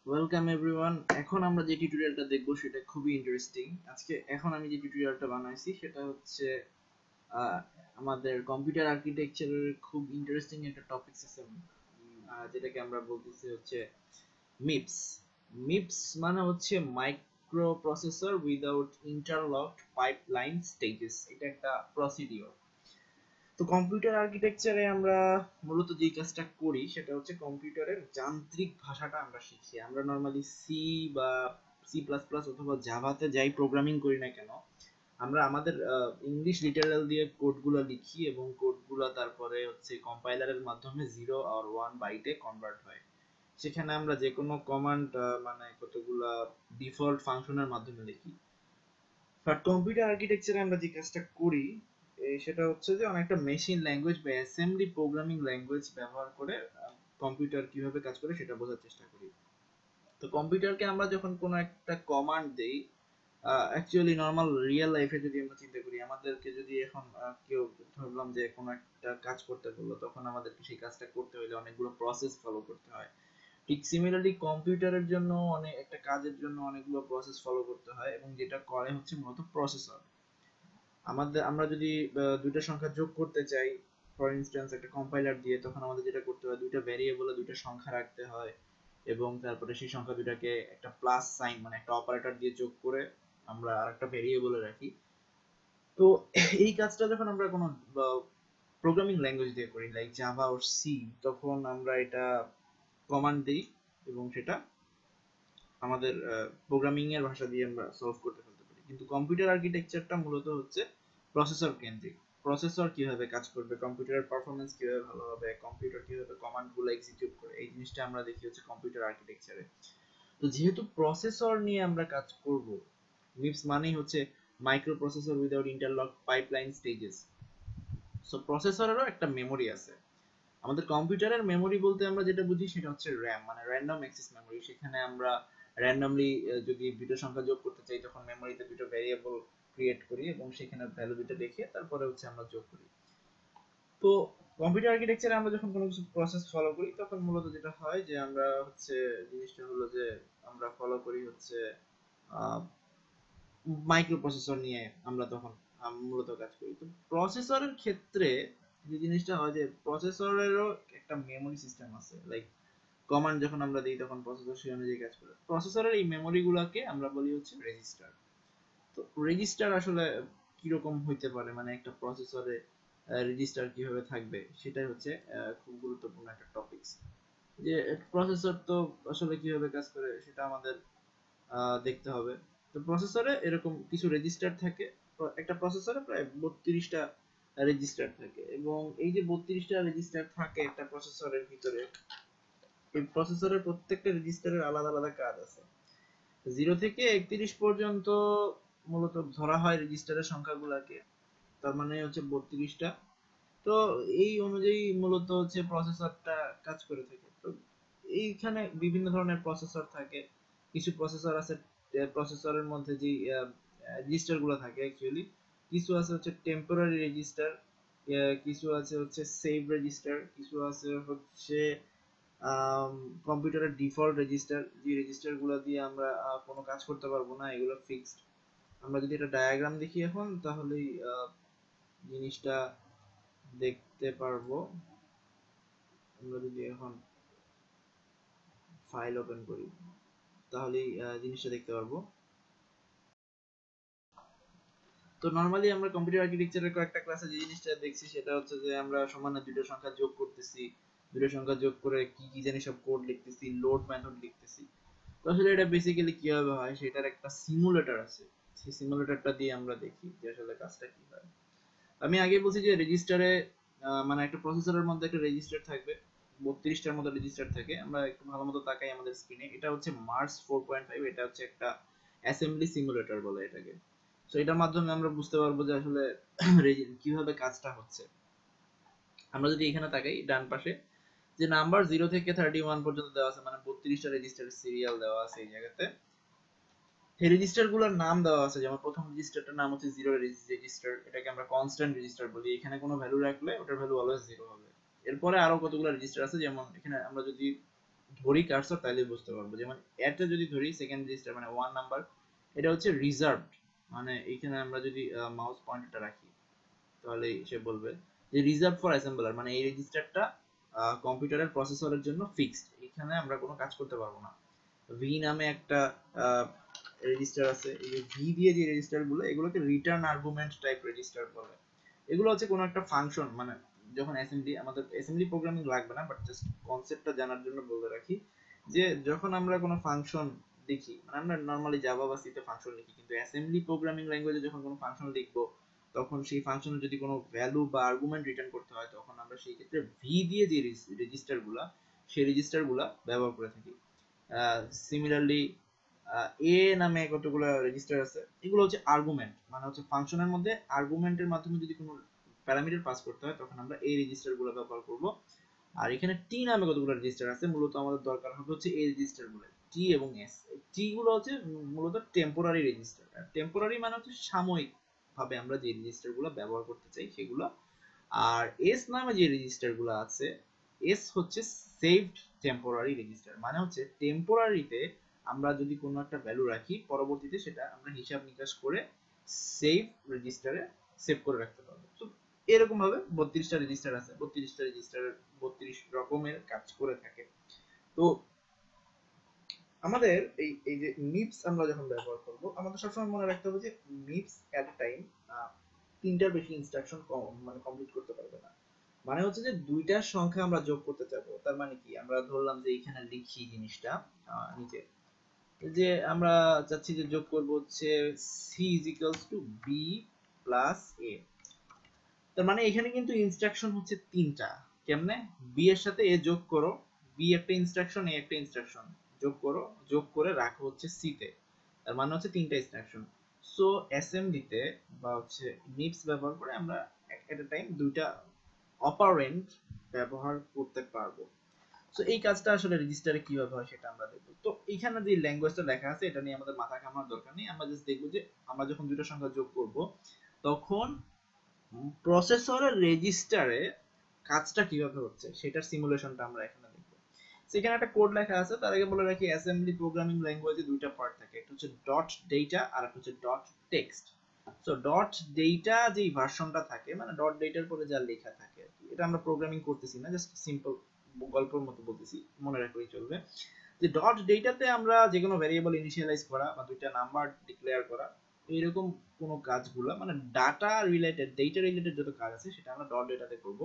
Welcome everyone. এখন আমরা যে টিউটোরিয়ালটা দেখব সেটা খুবই ইন্টারেস্টিং। এখন আমি যে টিউটোরিয়ালটা বানাইছি সেটা হচ্ছে আমাদের কম্পিউটার আর্কিটেকচারের খুব ইন্টারেস্টিং একটা টপিকস আছে, যেটাকে আমরা বলতেছি হচ্ছে মিপস। মিপস মানে হচ্ছে microprocessor without interlocked pipeline stages. এটা একটা প্রসিডিওর। তো কম্পিউটার আর্কিটেকচারে আমরা মূলত যে কাজটা করি সেটা হচ্ছে কম্পিউটারের যান্ত্রিক ভাষাটা আমরা শিখি। আমরা নর্মালি সি বা সি প্লাস প্লাস অথবা জাভাতে যাই প্রোগ্রামিং করি না কেন, আমরা আমাদের ইংলিশ লিটারাল দিয়ে কোডগুলো লিখি এবং কোডগুলো তারপরে হচ্ছে কম্পাইলারের মাধ্যমে 0 আর 1 বাইটে কনভার্ট হয়। সেখানে আমরা যে কোনো কমান্ড মানে কতগুলা ডিফল্ট ফাংশনের মাধ্যমে লিখি। বাট কম্পিউটার আর্কিটেকচারে আমরা যে কাজটা করি সেটা হচ্ছে যে অনেকটা মেশিন ল্যাঙ্গুয়েজ বা অ্যাসেম্বলি প্রোগ্রামিং ল্যাঙ্গুয়েজ ব্যবহার করে কম্পিউটার কিভাবে কাজ করে সেটা বোঝার চেষ্টা করি। তো কম্পিউটারকে আমরা যখন কোনো একটা কমান্ড দেই, অ্যাকচুয়ালি নর্মাল রিয়েল লাইফে যদি আমরা চিন্তা করি, আমাদেরকে যদি এখন কেউ ধরলাম যে কোনো একটা কাজ করতে বললো, তখন আমাদেরকে সেই কাজটা করতে হলে অনেকগুলো প্রসেস ফলো করতে হয়। ঠিক সিমিলারলি কম্পিউটারের জন্য অনেক একটা কাজের জন্য অনেকগুলো প্রসেস ফলো করতে হয় এবং যেটা করে হচ্ছে মূলত প্রসেসর। আমরা যদি দুইটা সংখ্যা যোগ করতে চাই, ফর ইনস্ট্যান্স একটা কম্পাইলার দিয়ে, তখন আমাদের যেটা করতে হয় দুইটা ভ্যারিয়েবলে দুইটা সংখ্যা রাখতে হয় এবং তারপরে সেই সংখ্যা দুটাকে একটা প্লাস সাইন মানে একটা অপারেটর দিয়ে যোগ করে আমরা আরেকটা ভ্যারিয়েবলে রাখি। তো এই কাজটা যখন আমরা কোনো প্রোগ্রামিং ল্যাঙ্গুয়েজ দিয়ে করি লাইক জাভা অর সি, তখন আমরা এটা কমান্ড দিই এবং সেটা আমাদের প্রোগ্রামিং এর ভাষা দিয়ে আমরা সলভ করতে ফেলতে পারি। কিন্তু কম্পিউটার আর্কিটেকচারটা মূলত হচ্ছে প্রসেসর কেন্দ্রিক। প্রসেসর কিভাবে কাজ করবে, কম্পিউটারের পারফরমেন্স কিভাবে ভালো হবে, কম্পিউটার কিভাবে কমান্ডগুলো এক্সিকিউট করে, এই জিনিসটা আমরা দেখি হচ্ছে কম্পিউটার আর্কিটেকচারে। তো যেহেতু প্রসেসর নিয়ে আমরা কাজ করব, মিপস মানেই হচ্ছে microprocessor without interlock pipeline stages. So প্রসেসরেরও একটা মেমোরি আছে। আমাদের কম্পিউটারের মেমোরি বলতে আমরা যেটা বুঝি সেটা হচ্ছে র্যাম, মানে র্যান্ডম অ্যাক্সেস মেমোরি। সেখানে আমরা র্যান্ডমলি যদি দুটো সংখ্যা যোগ করতে চাই, তখন মেমোরিতে দুটো ভ্যারিয়েবল ক্রিয়েট করি এবং সেখানে ভ্যালু দুটো দেখে তারপরে হচ্ছে আমরা যোগ করি। তো কম্পিউটার আর্কিটেকচারে আমরা যখন কোনো কিছু প্রসেস ফলো করি, তখন মূলত যেটা হয় যে আমরা হচ্ছে জিনিসটা হলো যে আমরা ফলো করি হচ্ছে মাইক্রো প্রসেসর নিয়ে আমরা তখন মূলত কাজ করি। তো প্রসেসরের ক্ষেত্রে যে জিনিসটা হয় যে প্রসেসরেরও একটা মেমোরি সিস্টেম আছে। লাইক কমান্ড যখন আমরা দিই তখন প্রসেসর সেই অনুযায়ী কাজ করে। প্রসেসরের এই মেমোরি গুলাকে আমরা বলি হচ্ছে রেজিস্টার। তো রেজিস্টার আসলে কিরকম হইতে পারে, মানে একটা প্রসেসরে রেজিস্টার কিভাবে থাকবে, সেটাই হচ্ছে খুব গুরুত্বপূর্ণ একটা টপিকস। যে প্রসেসর তো আসলে কিভাবে কাজ করে সেটা আমাদের দেখতে হবে। তো প্রসেসরে এরকম কিছু রেজিস্টার থাকে। একটা প্রসেসরে প্রায় 32টা রেজিস্টার থাকে এবং এই যে 32টা রেজিস্টার থাকে একটা প্রসেসরের ভিতরে, এই প্রসেসরের প্রত্যেকটা রেজিস্টারের আলাদা আলাদা কাজ আছে। 0 থেকে 31 পর্যন্ত মূলত ধরা হয় রেজিস্টারের সংখ্যাগুলোকে, তার মানে হচ্ছে 32টা। তো এই অনুযায়ী মূলত হচ্ছে প্রসেসরটা কাজ করে থাকে। তো এইখানে বিভিন্ন ধরনের প্রসেসর থাকে। কিছু প্রসেসর আছে, প্রসেসরের মধ্যে যে রেজিস্টার গুলো থাকে অ্যাকচুয়ালি কিছু আছে হচ্ছে টেম্পোরারি রেজিস্টার, কিছু আছে হচ্ছে সেভ রেজিস্টার, কিছু আছে হচ্ছে কম্পিউটারের ডিফল্ট রেজিস্টার, যে রেজিস্টার গুলো দিয়ে আমরা কোনো কাজ করতে পারবো না, এগুলো ফিক্সড। আমরা যদি এটা ডায়াগ্রাম দেখি এখন, তাহলেই জিনিসটা দেখতে পারবো। আমরা যদি এখন ফাইল ওপেন করি তাহলেই জিনিসটা দেখতে পারবো। তো নরমালি আমরা কম্পিউটার আর্কিটেকচারের কয়েকটা ক্লাসে যে জিনিসটা দেখছি সেটা হচ্ছে যে আমরা সমানে দুটো সংখ্যা যোগ করতেছি, দুটো সংখ্যা যোগ করে কি কি জানি সব কোড লিখতেছি, লোড মেথড লিখতেছি। তো আসলে এটা বেসিক্যালি কিভাবে হয় সেটার একটা সিমুলেটর আছে। সেই সিমুলেটরটা দিয়ে আমরা দেখি যে আসলে কাজটা কি হয়। আমি আগে বলছি যে রেজিস্টারে মানে একটা প্রসেসরের মধ্যে একটা রেজিস্টার থাকবে, 32টার মতো রেজিস্টার থাকে। আমরা একটু ভালো মতো তাকাই আমাদের স্ক্রিনে, এটা হচ্ছে মার্স 4.5, এটা হচ্ছে একটা অ্যাসেম্বলি সিমুলেটর বলে এটাকে। তো এটার মাধ্যমে আমরা বুঝতে পারবো যে আসলে কিভাবে কাজটা হচ্ছে। আমরা যদি এখানে তাকাই ডান পাশে যে নাম্বার 0 থেকে 31 পর্যন্ত দেওয়া আছে, মানে 32টা রেজিস্টারের সিরিয়াল দেওয়া আছে এই জায়গাতে। এই রেজিস্টার গুলোর নাম দেওয়া আছে, যেমন প্রথম রেজিস্টারটার নাম হচ্ছে 0 রেজিস্টার, এটাকে আমরা কনস্ট্যান্ট রেজিস্টার বলি। এখানে কোনো ভ্যালু রাখলে ওটার ভ্যালু অলওয়েজ 0 হবে। এরপরে আরো কতগুলো রেজিস্টার আছে, যেমন এখানে আমরা যদি ধরি কার্সর তাহলে বুঝতে পারবো। যেমন এটা যদি ধরি সেকেন্ড রেজিস্টার মানে 1 নাম্বার, এটা হচ্ছে রিজার্ভড, মানে এখানে আমরা যদি মাউস পয়েন্টারটা রাখি তাহলে সে বলবে যে রিজার্ভ ফর অ্যাসেম্বলার, মানে এই রেজিস্টারটা কম্পিউটারের প্রসেসরের জন্য ফিক্সড, এখানে আমরা কোনো কাজ করতে পারবো না। ভি নামে একটা রেজিস্টার আছে, এই যে ভি দিয়ে যে রেজিস্টারগুলো এগুলোকে রিটার্ন আর্গুমেন্ট টাইপ রেজিস্টার বলে। এগুলো হচ্ছে কোনো একটা ফাংশন, মানে যখন অ্যাসেম্বলি, আমাদের অ্যাসেম্বলি প্রোগ্রামিং লাগবে না, বাট জাস্ট কনসেপ্টটা জানার জন্য বলে রাখি যে যখন আমরা কোনো ফাংশন লিখি, মানে আমরা নরমালি জাভা বা সিতে ফাংশন লিখি, কিন্তু অ্যাসেম্বলি প্রোগ্রামিং ল্যাঙ্গুয়েজে যখন কোনো ফাংশন লিখবো তখন সেই ফাংশনে যদি কোনো ভ্যালু বা আর্গুমেন্ট রিটার্ন করতে হয় তখন আমরা সেই ক্ষেত্রে ভি দিয়ে যে রেজিস্টারগুলা, সেই রেজিস্টারগুলা ব্যবহার করে থাকি। সিমিলারলি এ নামে কতগুলো রেজিস্টার আছে, এগুলো হচ্ছে আর্গুমেন্ট, মানে হচ্ছে ফাংশনের মধ্যে আর্গুমেন্টের মাধ্যমে যদি কোনো প্যারামিটার পাস করতে হয় তখন আমরা এই রেজিস্টারগুলো ব্যবহার করব। আর এখানে টি নামে কতগুলো রেজিস্টার আছে, মূলত আমাদের দরকার হবে হচ্ছে এই রেজিস্টারগুলো টি এবং এস। টি গুলো হচ্ছে মূলত টেম্পোরারি রেজিস্টার, টেম্পোরারি মানে হচ্ছে সাময়িক ভাবে আমরা যে রেজিস্টারগুলো ব্যবহার করতে চাই সেগুলো। আর এস নামে যে রেজিস্টারগুলো আছে, এস হচ্ছে সেভড টেম্পোরারি রেজিস্টার, মানে হচ্ছে টেম্পোরারিতে আমরা যদি কোনো একটা ভ্যালু রাখি পরবর্তীতে সেটা আমরা হিসাব নিকাশ করে সেভ রেজিস্টারে সেভ করে রাখতে পারবো। তো এরকম ভাবে 32টা রেজিস্টার আছে, 32টা রেজিস্টারের 32 রকমের কাজ করে থাকে। তো আমাদের এই যে মিপস আমরা যখন ব্যবহার করব আমাদের সবসময় মনে রাখতে হবে যে মিপস এট এ টাইম তিনটার বেশি ইনস্ট্রাকশন মানে কমপ্লিট করতে পারবে না। মানে হচ্ছে যে দুইটার সংখ্যা আমরা যোগ করতে চাবো, তার মানে কি আমরা ধরলাম যে এখানে লিখি জিনিসটা নিচে যে আমরা চাচ্ছি যে যোগ করব হচ্ছে c is equals to b plus a, তার মানে এখানে কিন্তু ইনস্ট্রাকশন হচ্ছে তিনটা। কেমনে? বি এর সাথে এ যোগ করো, বি একটা ইনস্ট্রাকশন, এ একটা ইনস্ট্রাকশন, যোগ করো, যোগ করে রাখো হচ্ছে সি তে, তার মানে হচ্ছে তিনটা ইনস্ট্রাকশন। সো অ্যাসেম্বলিতে বা হচ্ছে মিপস ব্যবহার করে আমরা এট এ টাইম দুইটা অপারেন্ড ব্যবহার করতে পারবো। সো এই কাজটা আসলে রেজিস্টারে কিভাবে হয় সেটা আমরা দেখবো। তো এখানে যে ল্যাঙ্গুয়েজটা লেখা আছে এটা নিয়ে আমাদের মাথা ঘামানোর দরকার নেই, আমরা জাস্ট দেখবো যে আমরা যখন দুটো সংখ্যা যোগ করব তখন প্রসেসরের রেজিস্টারে কাজটা কিভাবে হচ্ছে সেটার সিমুলেশনটা আমরা এখানে দেখব। সেখানে একটা কোড লেখা আছে, তার আগে বলে রাখি অ্যাসেম্বলি প্রোগ্রামিং ল্যাঙ্গুয়েজে দুইটা পার্ট থাকে, একটা হচ্ছে ডট ডেটা আর একটা হচ্ছে dot text. So dot data যেই ভার্সনটা থাকে, মানে ডট ডেটার পরে যা লেখা থাকে আর কি, এটা আমরা প্রোগ্রামিং করতেছি না, জাস্ট সিম্পল গল্পের মতো বলতেছি, মনে রাখলেই চলবে। যে ডট ডেটাতে আমরা যে কোনো ভ্যারিয়েবল ইনিশিয়ালাইজ করা বা দুইটা নাম্বার ডিক্লেয়ার করা, এইরকম কোনো কাজগুলো মানে ডাটা রিলেটেড, ডেটা রিলেটেড যত কাজ আছে সেটা আমরা ডট ডেটাতে করব।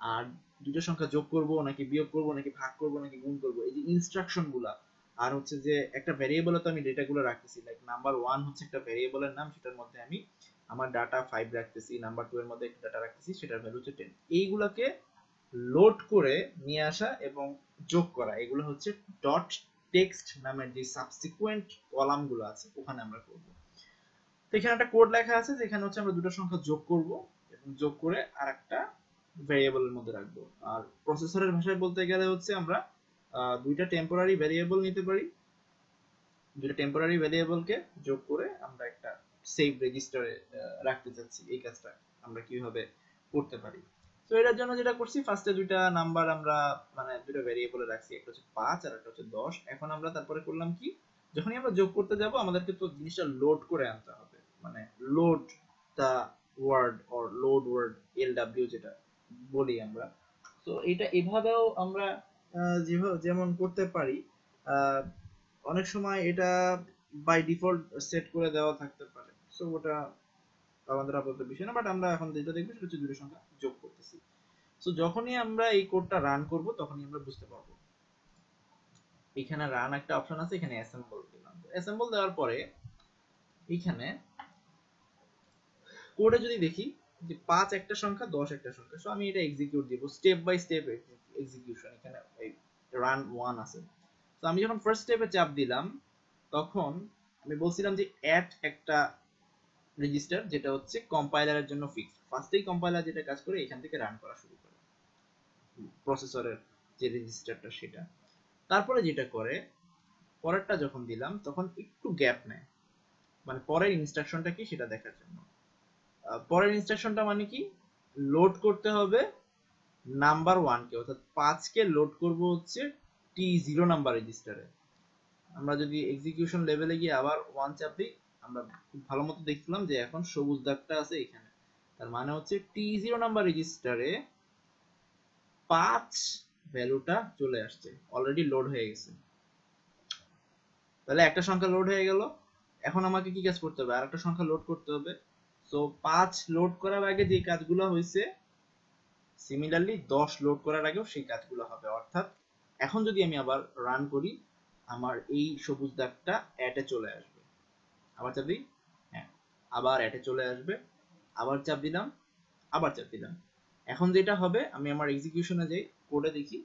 আর দুটো সংখ্যা যোগ করব নাকি বিয়োগ করব নাকি ভাগ করব নাকি গুণ করব, এই যে ইনস্ট্রাকশন গুলা, আর হচ্ছে যে একটা ভ্যারিয়েবলে তো আমি ডেটাগুলো রাখতেছি, লাইক নাম্বার 1 হচ্ছে একটা ভ্যারিয়েবলের নাম, সেটার মধ্যে আমি আমার ডাটা 5 রাখতেছি, নাম্বার 2 এর মধ্যে একটা ডাটা রাখতেছি সেটার ভ্যালু হচ্ছে 10, এইগুলাকে লোড করে নিয়ে আসা এবং যোগ করা, এগুলো হচ্ছে ডট টেক্সট নামের যে সাবসিকুয়েন্ট কলামগুলো আছে ওখানে আমরা করব। তো এখানে একটা কোড লেখা আছে যেখানে হচ্ছে আমরা দুটো সংখ্যা যোগ করব এবং যোগ করে আরেকটা ভ্যারিয়েবলের মধ্যে রাখবো। আর প্রসেসরের ভাষায় বলতে গেলে হচ্ছে আমরা দুইটা টেম্পোরারি ভ্যারিয়েবল নিতে পারি, দুইটা টেম্পোরারি ভ্যারিয়েবলকে যোগ করে আমরা একটা সেভ রেজিস্টারে রাখতে চাচ্ছি। এই কাজটা আমরা কিভাবে করতে পারি? তো এটার জন্য যেটা করছি, ফার্স্টে দুইটা নাম্বার আমরা মানে দুটো ভ্যারিয়েবলে রাখছি, একটা হচ্ছে 5 আর একটা হচ্ছে 10। এখন আমরা তারপরে করলাম কি, যখনই আমরা যোগ করতে যাব আমাদেরকে তো জিনিসটা লোড করে আনতে হবে, মানে load the word or load word, LW যেটা বলি আমরা। তো এটা এভাবেও আমরা যেভাবে যেমন করতে পারি। অনেক সময় এটা বাই ডিফল্ট সেট করে দেওয়া থাকতে পারে, সো ওটা আমাদের আপাতত বিষয় না, বাট আমরা এখন যেটা দেখবো সেটা হচ্ছে দুটো সংখ্যা যোগ করতেছি। সো যখনই আমরা এই কোডটা রান করব তখনই আমরা বুঝতে পারবো। এখানে রান একটা অপশন আছে, এখানে অ্যাসেম্বল দিলাম, অ্যাসেম্বল দেওয়ার পরে এখানে কোডে যদি দেখি যে 5 একটা সংখ্যা, 10 একটা সংখ্যা, সো আমি এটা এক্সিকিউট দিব, স্টেপ বাই স্টেপ এক্সিকিউশন। এখানে এই রান 1 আছে। তো আমি যখন ফার্স্ট স্টেপে চাপ দিলাম তখন আমি বলছিলাম যে অ্যাড একটা রেজিস্টার যেটা হচ্ছে কম্পাইলারের জন্য ফিক্সড, ফার্স্টেই কম্পাইলার যেটা কাজ করে এখান থেকে রান করা শুরু করে প্রসেসরের যে রেজিস্টারটা সেটা। তারপরে যেটা করে পরেরটা যখন দিলাম তখন একটু গ্যাপ নেয়, মানে পরের ইনস্ট্রাকশনটা কি সেটা দেখার জন্য। পরের ইনস্ট্রাকশনটা মানে কি, লোড করতে হবে নাম্বার 1 কে, অর্থাৎ 5 কে লোড করব হচ্ছে T0 নাম্বার রেজিস্টারে। আমরা যদি এক্সিকিউশন লেভেলে গিয়ে আবার 1 চাপ দিই, আমরা খুব ভালো মতো দেখলাম যে এখন সবুজ দাগটা আছে এখানে, তার মানে হচ্ছে T0 নাম্বার রেজিস্টারে 5 ভ্যালুটা চলে আসছে, অলরেডি লোড হয়ে গেছে। তাহলে একটা সংখ্যা লোড হয়ে গেল, এখন আমাকে কি কাজ করতে হবে, আরেকটা সংখ্যা লোড করতে হবে। সো 5 লোড করার আগে যে কাজগুলো হয়েছে, সিমিলারলি 10 লোড করার আগেও সেই কাজগুলো হবে। অর্থাৎ এখন যদি আমি আবার রান করি, আমার এই সবুজ দাগটা অ্যাটে চলে আসবে। আবার চাপ দিই, হ্যাঁ, আবার অ্যাটে চলে আসবে। আবার চাপ দিলাম, আবার চাপ দিলাম। এখন যেটা হবে, আমি আমার এক্সিকিউশনে যাই, কোডে দেখি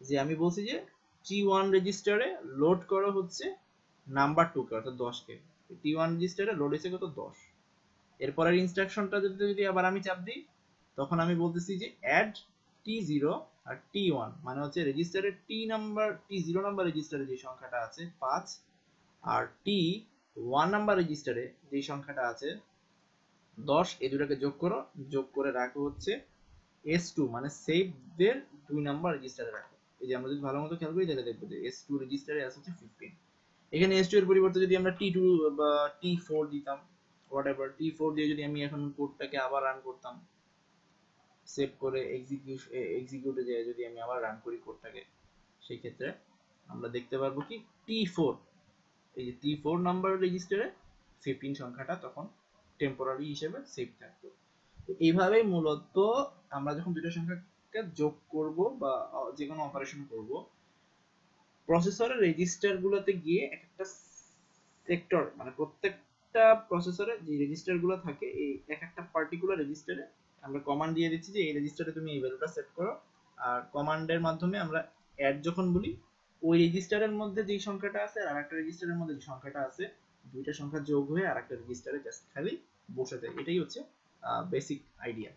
যে আমি বলছি যে T1 রেজিস্টারে লোড করা হচ্ছে নাম্বার 2 কে, অর্থাৎ 10 কে। T1 রেজিস্টারে লোড হয়েছে কত, 10। এরপরের ইনস্ট্রাকশনটা যদি আবার আমি চাপ দিই, তখন আমি বলতেছি যে অ্যাড T0 আর T1, মানে হচ্ছে রেজিস্টারের T0 নাম্বার রেজিস্টারে যে সংখ্যাটা আছে 5, আর T1 নাম্বার রেজিস্টারে যে সংখ্যাটা আছে 10, এই দুটাকে যোগ করো, যোগ করে রাখো হচ্ছে S2, মানে সেভ দের 2 নাম্বার রেজিস্টারে রাখো। এই যে আমরা যদি ভালো মতো খেয়াল করি তাহলে দেখবো যে S2 রেজিস্টারে আছে হচ্ছে 15। এখানে S2 এর পরিবর্তে যদি আমরা T2 বা T4 দিতাম, হোয়াটএভার, T4 দিয়ে যদি আমি এখন কোডটাকে আবার রান করতাম, সেভ করে এক্সিকিউটে যায় যদি আমি আবার রান করি কোডটাকে, সেই ক্ষেত্রে আমরা দেখতে পারবো কি T4, এই যে T4 নাম্বার রেজিস্টারে 15 সংখ্যাটা তখন টেম্পোরারি হিসেবে সেভ থাকতো। তো এইভাবেই মূলত আমরা যখন দুটো সংখ্যাকে যোগ করব বা যে কোনো অপারেশন করব, প্রসেসরের রেজিস্টার গুলোতে গিয়ে এক একটা সেক্টর, মানে প্রত্যেকটা প্রসেসরে যে রেজিস্টার গুলো থাকে, এই এক একটা পার্টিকুলার রেজিস্টারে আমরা কমান্ড দিয়ে দিচ্ছি যে এই রেজিস্টারে তুমি এই ভ্যালুটা সেট করো। আর কমান্ডের মাধ্যমে আমরা অ্যাড যখন বলি, ওই রেজিস্টারের মধ্যে যেই সংখ্যাটা আছে আর আরেকটা রেজিস্টারের মধ্যে যে সংখ্যাটা আছে, দুইটা সংখ্যা যোগ হয়ে আরেকটা রেজিস্টারে জাস্ট খালি বসে যায়। এটাই হচ্ছে বেসিক আইডিয়া।